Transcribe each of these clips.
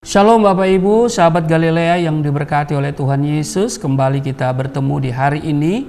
Shalom Bapak Ibu, sahabat Galilea yang diberkati oleh Tuhan Yesus. Kembali kita bertemu di hari ini.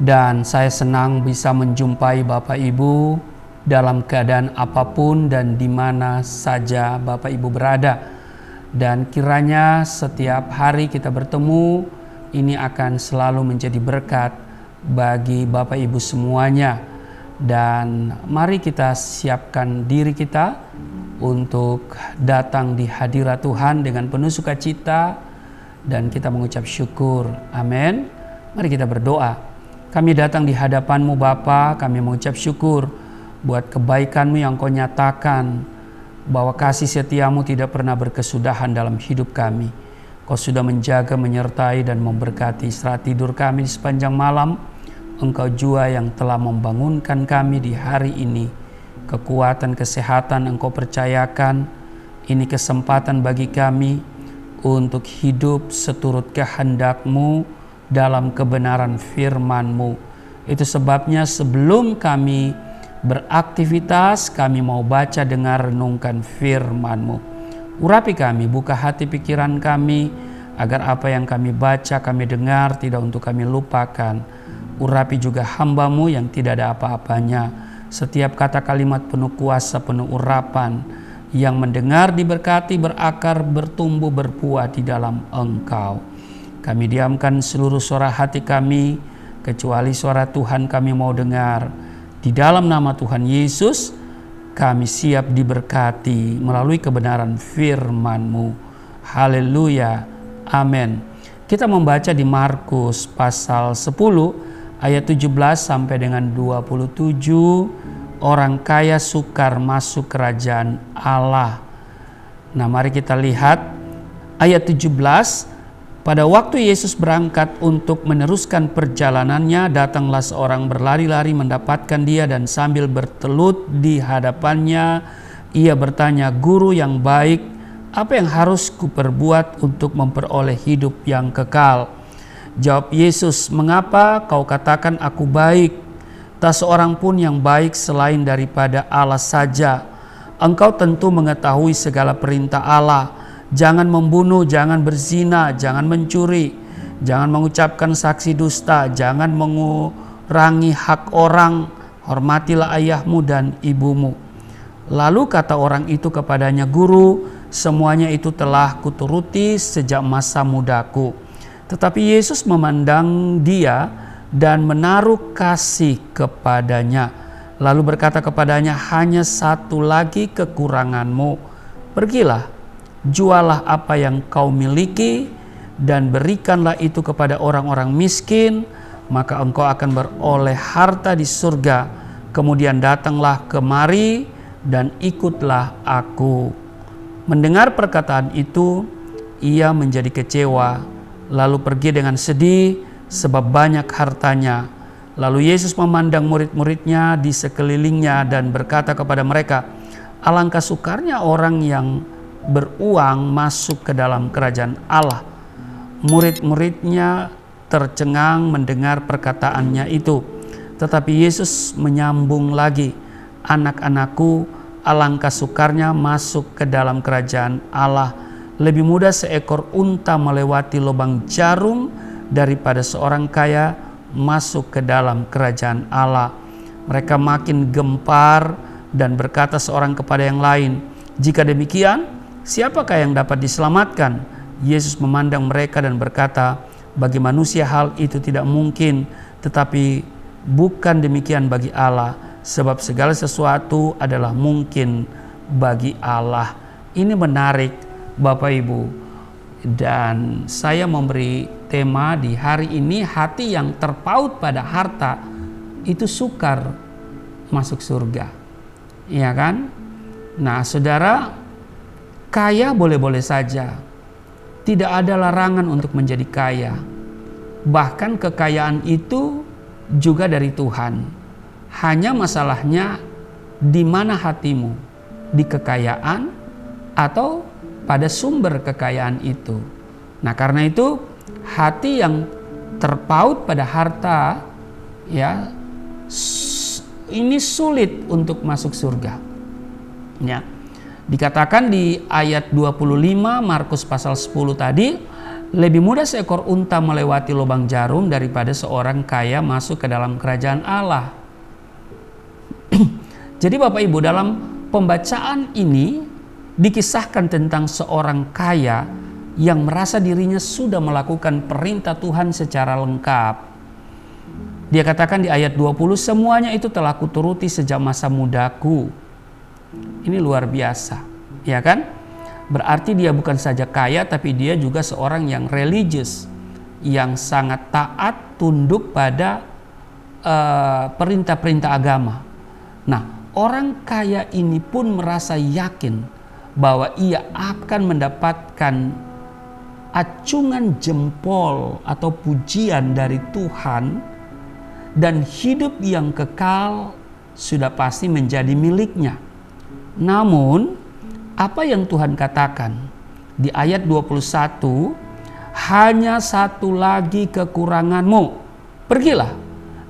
Dan saya senang bisa menjumpai Bapak Ibu dalam keadaan apapun dan di mana saja Bapak Ibu berada. Dan kiranya setiap hari kita bertemu, ini akan selalu menjadi berkat bagi Bapak Ibu semuanya. Dan mari kita siapkan diri kita untuk datang di hadirat Tuhan dengan penuh sukacita dan kita mengucap syukur. Amin. Mari kita berdoa. Kami datang di hadapan-Mu Bapa, kami mengucap syukur buat kebaikan-Mu yang Kau nyatakan, bahwa kasih setia-Mu tidak pernah berkesudahan dalam hidup kami. Kau sudah menjaga, menyertai dan memberkati istirahat tidur kami di sepanjang malam. Engkau jua yang telah membangunkan kami di hari ini. Kekuatan, kesehatan Engkau percayakan. Ini kesempatan bagi kami untuk hidup seturut kehendak-Mu dalam kebenaran firman-Mu. Itu sebabnya sebelum kami beraktivitas, kami mau baca, dengar, renungkan firman-Mu. Urapi kami, buka hati pikiran kami, agar apa yang kami baca, kami dengar, tidak untuk kami lupakan. Urapi juga hamba-Mu yang tidak ada apa-apanya. Setiap kata kalimat penuh kuasa, penuh urapan, yang mendengar diberkati, berakar, bertumbuh, berbuah di dalam Engkau. Kami diamkan seluruh suara hati kami, kecuali suara Tuhan kami mau dengar. Di dalam nama Tuhan Yesus, kami siap diberkati melalui kebenaran firman-Mu. Haleluya. Amin. Kita membaca di Markus pasal 10, ayat 17 sampai dengan 27, orang kaya sukar masuk kerajaan Allah. Nah, mari kita lihat ayat 17. Pada waktu Yesus berangkat untuk meneruskan perjalanannya, datanglah seorang berlari-lari mendapatkan dia dan sambil bertelut di hadapannya, ia bertanya, "Guru yang baik, apa yang harus kuperbuat untuk memperoleh hidup yang kekal?" Jawab Yesus, "Mengapa kau katakan aku baik? Tak seorang pun yang baik selain daripada Allah saja. Engkau tentu mengetahui segala perintah Allah. Jangan membunuh, jangan berzina, jangan mencuri, jangan mengucapkan saksi dusta, jangan mengurangi hak orang, hormatilah ayahmu dan ibumu." Lalu kata orang itu kepadanya, "Guru, semuanya itu telah kuturuti sejak masa mudaku." Tetapi Yesus memandang dia dan menaruh kasih kepadanya. Lalu berkata kepadanya, "Hanya satu lagi kekuranganmu. Pergilah, jualah apa yang kau miliki dan berikanlah itu kepada orang-orang miskin, maka engkau akan beroleh harta di surga. Kemudian datanglah kemari dan ikutlah aku." Mendengar perkataan itu, ia menjadi kecewa, lalu pergi dengan sedih sebab banyak hartanya. Lalu Yesus memandang murid-muridnya di sekelilingnya dan berkata kepada mereka, "Alangkah sukarnya orang yang beruang masuk ke dalam kerajaan Allah." Murid-muridnya tercengang mendengar perkataannya itu. Tetapi Yesus menyambung lagi, "Anak-anakku, alangkah sukarnya masuk ke dalam kerajaan Allah. Lebih mudah seekor unta melewati lubang jarum daripada seorang kaya masuk ke dalam kerajaan Allah." Mereka makin gempar dan berkata seorang kepada yang lain, "Jika demikian, siapakah yang dapat diselamatkan?" Yesus memandang mereka dan berkata, "Bagi manusia hal itu tidak mungkin, tetapi bukan demikian bagi Allah, sebab segala sesuatu adalah mungkin bagi Allah." Ini menarik Bapak Ibu, dan saya memberi tema di hari ini, hati yang terpaut pada harta itu sukar masuk surga, ya kan? Nah saudara, kaya boleh-boleh saja, tidak ada larangan untuk menjadi kaya. Bahkan kekayaan itu juga dari Tuhan. Hanya masalahnya di mana hatimu, di kekayaan atau pada sumber kekayaan itu. Nah, karena itu hati yang terpaut pada harta, ya, ini sulit untuk masuk surga. Ya. Dikatakan di ayat 25 Markus pasal 10 tadi, lebih mudah seekor unta melewati lubang jarum daripada seorang kaya masuk ke dalam kerajaan Allah. Jadi Bapak Ibu, dalam pembacaan ini dikisahkan tentang seorang kaya yang merasa dirinya sudah melakukan perintah Tuhan secara lengkap. Dia katakan di ayat 20, semuanya itu telah kuturuti sejak masa mudaku. Ini luar biasa, ya kan? Berarti dia bukan saja kaya, tapi dia juga seorang yang religius, yang sangat taat, tunduk pada perintah-perintah agama. Nah, orang kaya ini pun merasa yakin bahwa ia akan mendapatkan acungan jempol atau pujian dari Tuhan, dan hidup yang kekal sudah pasti menjadi miliknya. Namun, apa yang Tuhan katakan di ayat 21, hanya satu lagi kekuranganmu. Pergilah,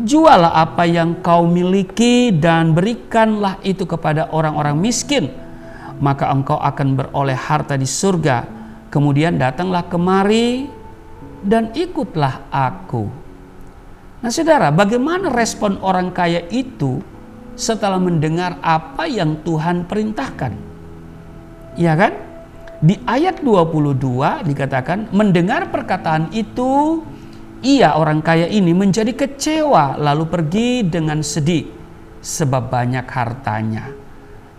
jualah apa yang kau miliki dan berikanlah itu kepada orang-orang miskin, maka engkau akan beroleh harta di surga. Kemudian datanglah kemari dan ikutlah aku. Nah saudara, bagaimana respon orang kaya itu setelah mendengar apa yang Tuhan perintahkan? Ya kan? Di ayat 22 dikatakan, mendengar perkataan itu, ia orang kaya ini menjadi kecewa lalu pergi dengan sedih sebab banyak hartanya.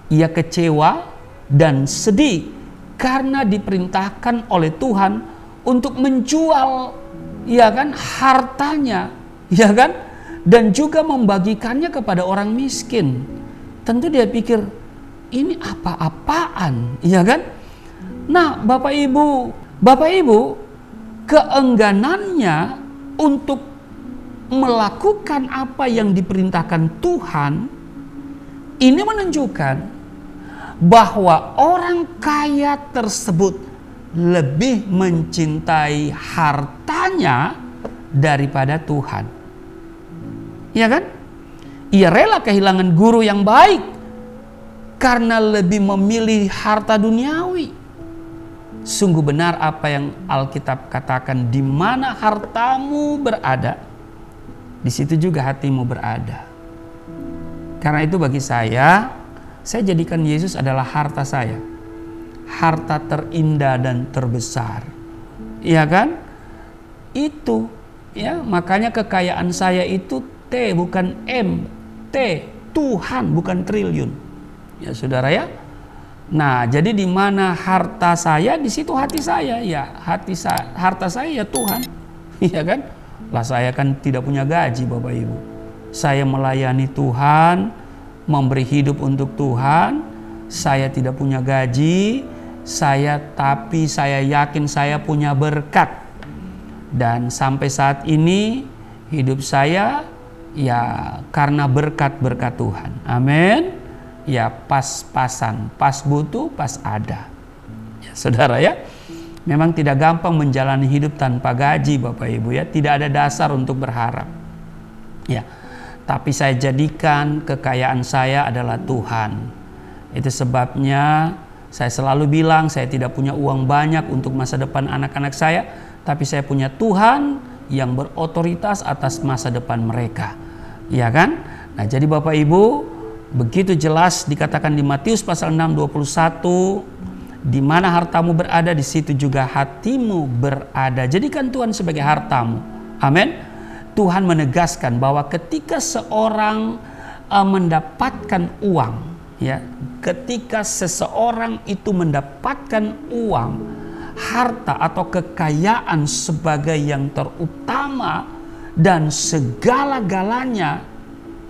Ia kecewa dan sedih karena diperintahkan oleh Tuhan untuk menjual, ya kan, hartanya, ya kan, dan juga membagikannya kepada orang miskin. Tentu dia pikir, ini apa-apaan, ya kan? Nah, Bapak Ibu, keengganannya untuk melakukan apa yang diperintahkan Tuhan ini menunjukkan bahwa orang kaya tersebut lebih mencintai hartanya daripada Tuhan. Ya kan? Ia rela kehilangan guru yang baik karena lebih memilih harta duniawi. Sungguh benar apa yang Alkitab katakan, di mana hartamu berada, di situ juga hatimu berada. Karena itu bagi saya jadikan Yesus adalah harta saya, harta terindah dan terbesar, ya kan? Itu, ya, makanya kekayaan saya itu T bukan M, T, Tuhan bukan triliun, ya saudara ya. Nah, jadi di mana harta saya, di situ hati saya, ya harta saya ya Tuhan, ya kan? Lah saya kan tidak punya gaji Bapak Ibu, saya melayani Tuhan, memberi hidup untuk Tuhan. Saya tidak punya gaji, tapi saya yakin saya punya berkat. Dan sampai saat ini hidup saya ya karena berkat-berkat Tuhan. Amin. Ya pas-pasan, pas butuh, pas ada. Ya, saudara ya, memang tidak gampang menjalani hidup tanpa gaji Bapak Ibu ya. Tidak ada dasar untuk berharap. Ya. Tapi saya jadikan kekayaan saya adalah Tuhan. Itu sebabnya saya selalu bilang saya tidak punya uang banyak untuk masa depan anak-anak saya, tapi saya punya Tuhan yang berotoritas atas masa depan mereka. Ya kan? Nah, jadi Bapak Ibu, begitu jelas dikatakan di Matius pasal 6:21, di mana hartamu berada, di situ juga hatimu berada. Jadikan Tuhan sebagai hartamu. Amin. Tuhan menegaskan bahwa ketika seorang mendapatkan uang, ya, ketika seseorang itu mendapatkan uang, harta atau kekayaan sebagai yang terutama dan segala-galanya,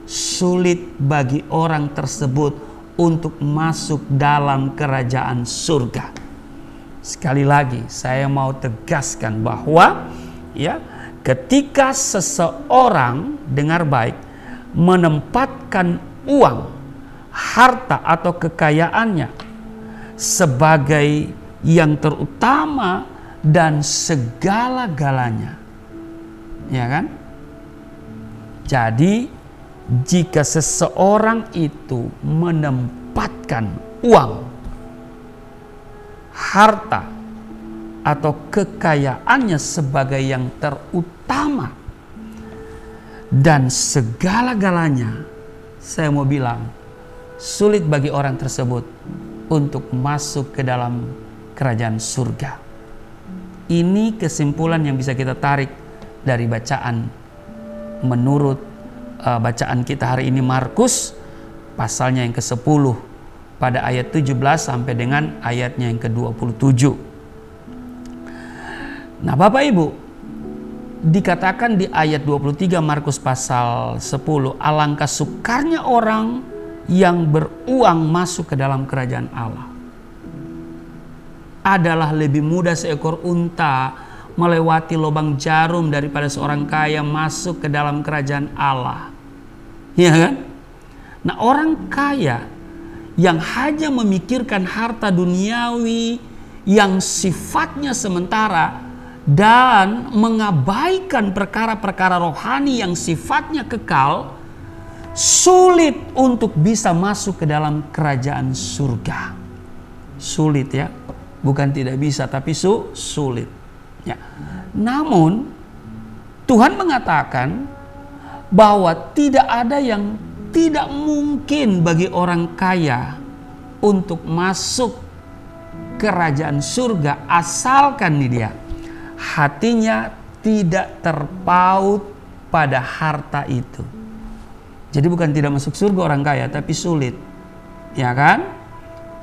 sulit bagi orang tersebut untuk masuk dalam kerajaan surga. Sekali lagi saya mau tegaskan bahwa ya, ketika seseorang, dengar baik, menempatkan uang, harta atau kekayaannya sebagai yang terutama dan segala-galanya, ya kan? Jadi jika seseorang itu menempatkan uang, harta atau kekayaannya sebagai yang terutama dan segala-galanya, saya mau bilang sulit bagi orang tersebut untuk masuk ke dalam kerajaan surga. Ini kesimpulan yang bisa kita tarik dari bacaan menurut bacaan kita hari ini, Markus pasalnya yang ke-10 pada ayat 17 sampai dengan ayatnya yang ke-27. Nah, Bapak Ibu, dikatakan di ayat 23 Markus pasal 10, alangkah sukarnya orang yang beruang masuk ke dalam kerajaan Allah. Adalah lebih mudah seekor unta melewati lubang jarum daripada seorang kaya masuk ke dalam kerajaan Allah. Iya kan? Nah, orang kaya yang hanya memikirkan harta duniawi yang sifatnya sementara dan mengabaikan perkara-perkara rohani yang sifatnya kekal, sulit untuk bisa masuk ke dalam kerajaan surga. Sulit ya, bukan tidak bisa, tapi sulit ya. Namun Tuhan mengatakan bahwa tidak ada yang tidak mungkin bagi orang kaya untuk masuk kerajaan surga, asalkan nih dia hatinya tidak terpaut pada harta itu. Jadi bukan tidak masuk surga orang kaya, tapi sulit. Ya kan?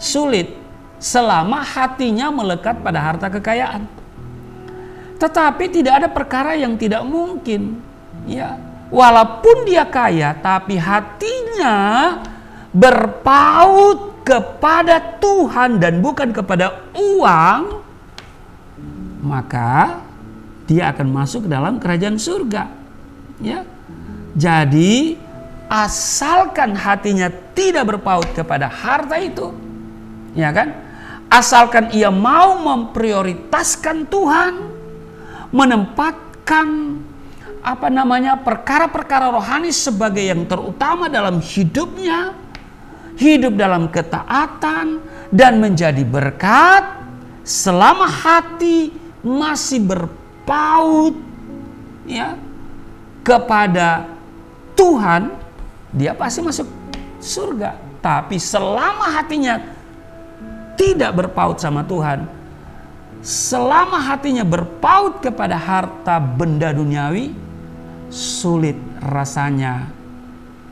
Sulit selama hatinya melekat pada harta kekayaan. Tetapi tidak ada perkara yang tidak mungkin. Ya, walaupun dia kaya, tapi hatinya berpaut kepada Tuhan dan bukan kepada uang, maka dia akan masuk ke dalam kerajaan surga. Ya. Jadi asalkan hatinya tidak berpaut kepada harta itu, ya kan? Asalkan ia mau memprioritaskan Tuhan, menempatkan perkara-perkara rohani sebagai yang terutama dalam hidupnya, hidup dalam ketaatan dan menjadi berkat, selama hati masih berpaut ya kepada Tuhan, dia pasti masuk surga. Tapi selama hatinya tidak berpaut sama Tuhan, selama hatinya berpaut kepada harta benda duniawi, sulit rasanya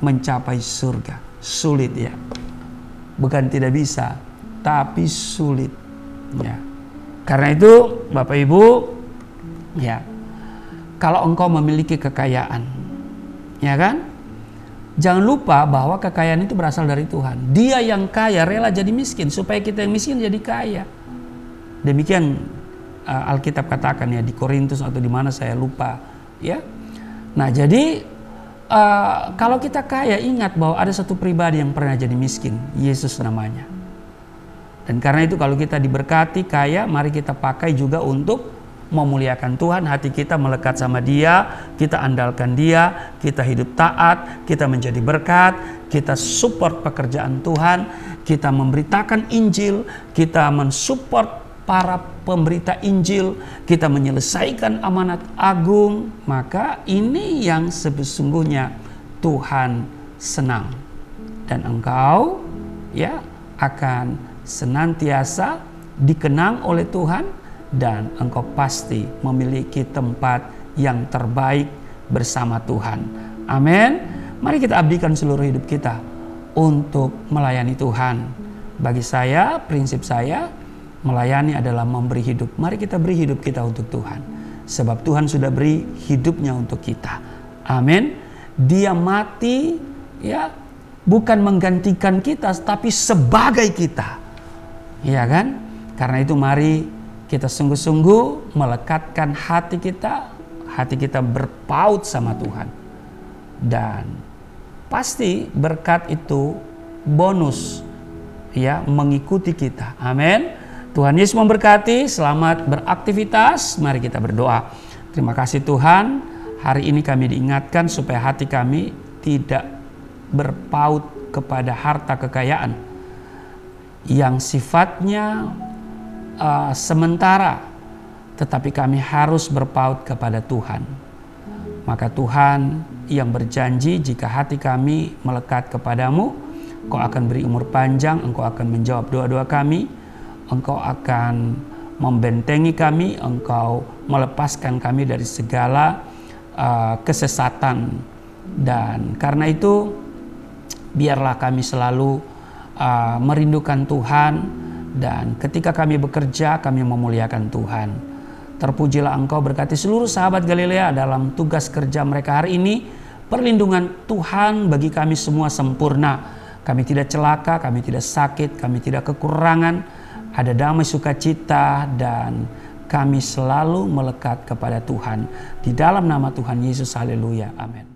mencapai surga. Sulit ya. Bukan tidak bisa, tapi sulit ya. Karena itu Bapak Ibu ya, kalau engkau memiliki kekayaan, ya kan? Jangan lupa bahwa kekayaan itu berasal dari Tuhan. Dia yang kaya rela jadi miskin supaya kita yang miskin jadi kaya. Demikian Alkitab katakan ya di Korintus atau di mana saya lupa ya. Nah, jadi kalau kita kaya, ingat bahwa ada satu pribadi yang pernah jadi miskin, Yesus namanya. Dan karena itu kalau kita diberkati kaya, mari kita pakai juga untuk memuliakan Tuhan. Hati kita melekat sama Dia, kita andalkan Dia, kita hidup taat, kita menjadi berkat, kita support pekerjaan Tuhan, kita memberitakan Injil, kita mensupport para pemberita Injil, kita menyelesaikan amanat agung. Maka ini yang sesungguhnya Tuhan senang. Dan engkau ya akan senantiasa dikenang oleh Tuhan, dan engkau pasti memiliki tempat yang terbaik bersama Tuhan. Amin. Mari kita abdikan seluruh hidup kita untuk melayani Tuhan. Bagi saya, prinsip saya, melayani adalah memberi hidup. Mari kita beri hidup kita untuk Tuhan, sebab Tuhan sudah beri hidupnya untuk kita. Amin. Dia mati ya bukan menggantikan kita, tapi sebagai kita. Iya kan? Karena itu mari kita sungguh-sungguh melekatkan hati kita berpaut sama Tuhan. Dan pasti berkat itu bonus ya mengikuti kita. Amin. Tuhan Yesus memberkati. Selamat beraktivitas. Mari kita berdoa. Terima kasih Tuhan, hari ini kami diingatkan supaya hati kami tidak berpaut kepada harta kekayaan yang sifatnya sementara, tetapi kami harus berpaut kepada Tuhan. Maka Tuhan yang berjanji, jika hati kami melekat kepadamu, Engkau akan beri umur panjang, Engkau akan menjawab doa-doa kami, Engkau akan membentengi kami, Engkau melepaskan kami dari segala kesesatan. Dan karena itu, biarlah kami selalu merindukan Tuhan, dan ketika kami bekerja, kami memuliakan Tuhan. Terpujilah Engkau, berkati seluruh sahabat Galilea dalam tugas kerja mereka hari ini. Perlindungan Tuhan bagi kami semua sempurna. Kami tidak celaka, kami tidak sakit, kami tidak kekurangan. Ada damai sukacita, dan kami selalu melekat kepada Tuhan. Di dalam nama Tuhan Yesus, haleluya, amin.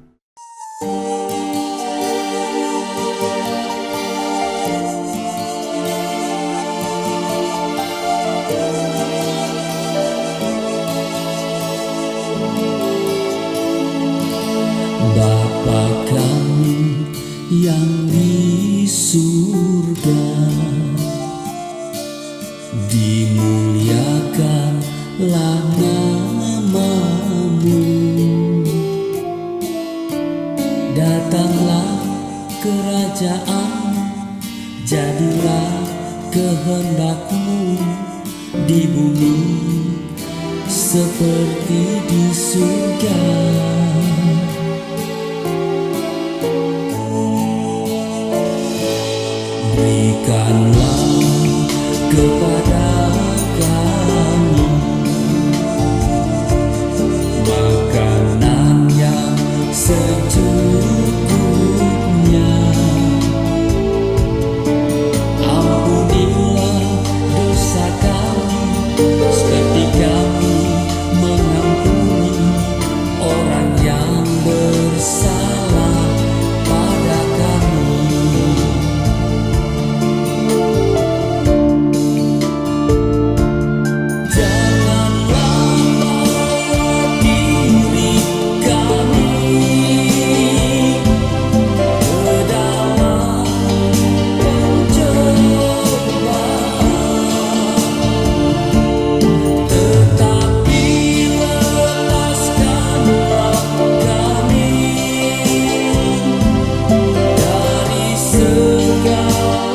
Bapa kami yang di surga, dimuliakanlah nama-Mu. Datanglah kerajaan, jadilah kehendak-Mu di bumi seperti di surga. Berikanlah kepada kami makanan yang secukupnya. Ampunilah dosa kami seperti kami mengampuni orang yang bersalah pada kami. Segala